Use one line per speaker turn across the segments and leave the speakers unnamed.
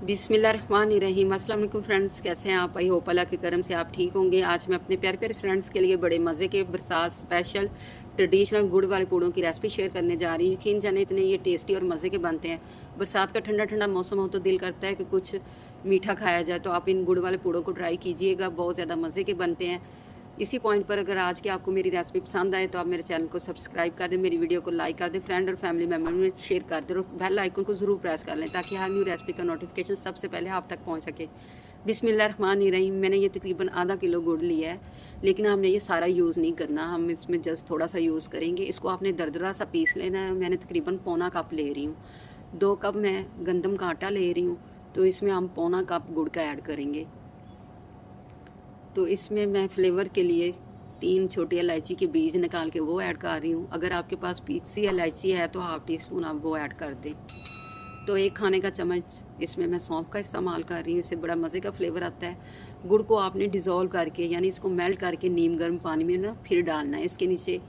बिस्मिल्लाहिर्रहमानिर्रहीम। अस्सलाम वालेकुम फ्रेंड्स, कैसे हैं आप? आई होप अल्लाह के करम से आप ठीक होंगे। आज मैं अपने प्यारे प्यारे फ्रेंड्स के लिए बड़े मज़े के बरसात स्पेशल ट्रेडिशनल गुड़ वाले पूड़ों की रेसिपी शेयर करने जा रही हूँ। यकीन जाने इतने ये टेस्टी और मज़े के बनते हैं। बरसात का ठंडा ठंडा मौसम हो तो दिल करता है कि कुछ मीठा खाया जाए, तो आप इन गुड़ वाले पूड़ों को ट्राई कीजिएगा, बहुत ज़्यादा मज़े के बनते हैं। इसी पॉइंट पर अगर आज की आपको मेरी रेसिपी पसंद आए तो आप मेरे चैनल को सब्सक्राइब कर दें, मेरी वीडियो को लाइक कर दें, फ्रेंड और फैमिली मेम्बर में शेयर कर दें और बेल आइकन को ज़रूर प्रेस कर लें ताकि हर न्यू रेसिपी का नोटिफिकेशन सबसे पहले आप तक पहुंच सके। बिस्मिल्लाहिर्रहमानिर्रहीम। मैंने ये तकरीबन आधा किलो गुड़ लिया है, लेकिन हमने ये सारा यूज़ नहीं करना, हम इसमें जस्ट थोड़ा सा यूज़ करेंगे। इसको आपने दरदरा सा पीस लेना है। मैंने तकरीबन पौना कप ले रही हूँ। 2 कप मैं गंदम का आटा ले रही हूँ, तो इसमें हम पौना कप गुड़ का ऐड करेंगे। तो इसमें मैं फ्लेवर के लिए 3 छोटी इलायची के बीज निकाल के वो ऐड कर रही हूँ। अगर आपके पास पीसी इलायची है तो हाफ टी स्पून आप वो ऐड कर दें। तो 1 खाने का चम्मच इसमें मैं सौंफ का इस्तेमाल कर रही हूँ, इससे बड़ा मज़े का फ्लेवर आता है। गुड़ को आपने डिज़ोल्व करके यानी इसको मेल्ट करके नीम गर्म पानी में ना फिर डालना है। इसके नीचे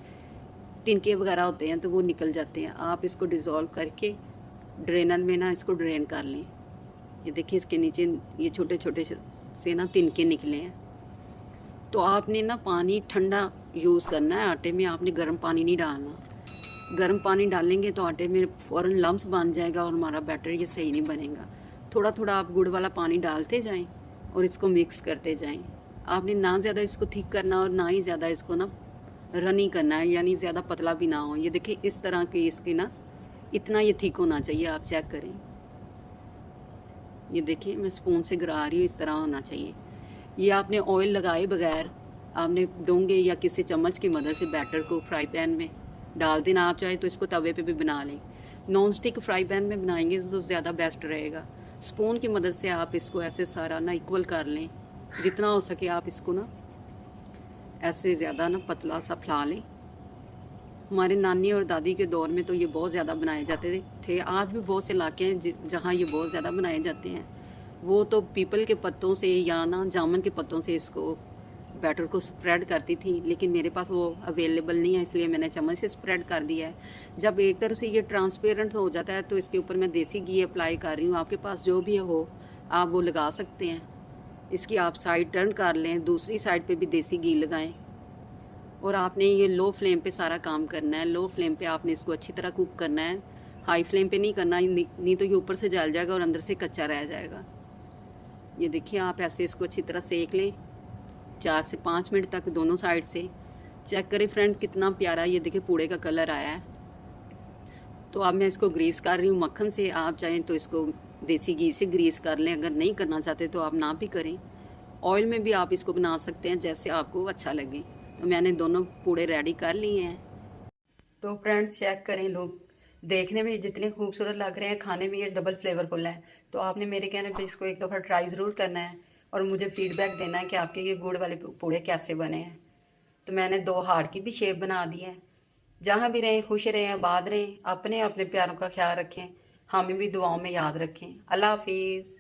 तिनके वगैरह होते हैं तो वो निकल जाते हैं। आप इसको डिज़ोल्व करके ड्रेनर में ना इसको ड्रेन कर लें। ये देखिए, इसके नीचे ये छोटे छोटे से ना तिनके निकले हैं। तो आपने ना पानी ठंडा यूज़ करना है, आटे में आपने गर्म पानी नहीं डालना। गर्म पानी डालेंगे तो आटे में फ़ौरन लम्स बन जाएगा और हमारा बैटर ये सही नहीं बनेगा। थोड़ा थोड़ा आप गुड़ वाला पानी डालते जाएं और इसको मिक्स करते जाएं। आपने ना ज़्यादा इसको थिक करना और ना ही ज़्यादा इसको ना रनी करना है, यानी ज़्यादा पतला भी ना हो। ये देखिए, इस तरह की इसकी ना इतना ये थिक होना चाहिए, आप चेक करें। ये देखिए, मैं स्पून से गिरा रही हूँ, इस तरह होना चाहिए। ये आपने ऑयल लगाए बगैर आपने डोंगे या किसी चम्मच की मदद से बैटर को फ्राई पैन में डाल देना। आप चाहे तो इसको तवे पे भी बना लें। नॉन स्टिक फ्राई पैन में बनाएंगे तो ज़्यादा बेस्ट रहेगा। स्पून की मदद से आप इसको ऐसे सारा ना इक्वल कर लें, जितना हो सके आप इसको ना ऐसे ज़्यादा ना पतला सा फैला लें। हमारे नानी और दादी के दौर में तो ये बहुत ज़्यादा बनाए जाते थे। आज भी बहुत से इलाके हैं जहाँ ये बहुत ज़्यादा बनाए जाते हैं। वो तो पीपल के पत्तों से या ना जामुन के पत्तों से इसको बैटर को स्प्रेड करती थी, लेकिन मेरे पास वो अवेलेबल नहीं है, इसलिए मैंने चम्मच से स्प्रेड कर दिया है। जब एक तरफ से ये ट्रांसपेरेंट हो जाता है तो इसके ऊपर मैं देसी घी अप्लाई कर रही हूँ। आपके पास जो भी हो आप वो लगा सकते हैं। इसकी आप साइड टर्न कर लें, दूसरी साइड पे भी देसी घी लगाएं और आपने ये लो फ्लेम पे सारा काम करना है। लो फ्लेम पे आपने इसको अच्छी तरह कुक करना है, हाई फ्लेम पे नहीं करना, नहीं तो ये ऊपर से जल जाएगा और अंदर से कच्चा रह जाएगा। ये देखिए, आप ऐसे इसको अच्छी तरह सेक लें 4 से 5 मिनट तक दोनों साइड से। चेक करें फ्रेंड, कितना प्यारा ये देखिए पूड़े का कलर आया है। तो अब मैं इसको ग्रीस कर रही हूँ मक्खन से। आप चाहें तो इसको देसी घी से ग्रीस कर लें, अगर नहीं करना चाहते तो आप ना भी करें। ऑयल में भी आप इसको बना सकते हैं, जैसे आपको अच्छा लगे। तो मैंने दोनों पूड़े रेडी कर लिए हैं। तो फ्रेंड्स चेक करें, लोग देखने में जितने खूबसूरत लग रहे हैं, खाने में ये डबल फ्लेवरफुल है। तो आपने मेरे कहने पे इसको एक दफ़ा ट्राई ज़रूर करना है और मुझे फीडबैक देना है कि आपके ये गुड़ वाले पूड़े कैसे बने हैं। तो मैंने 2 हार्ट की भी शेप बना दी है। जहाँ भी रहें खुश रहें, आबाद रहें, अपने अपने प्यारों का ख्याल रखें, हमें भी दुआओं में याद रखें। अल्लाह हाफिज़।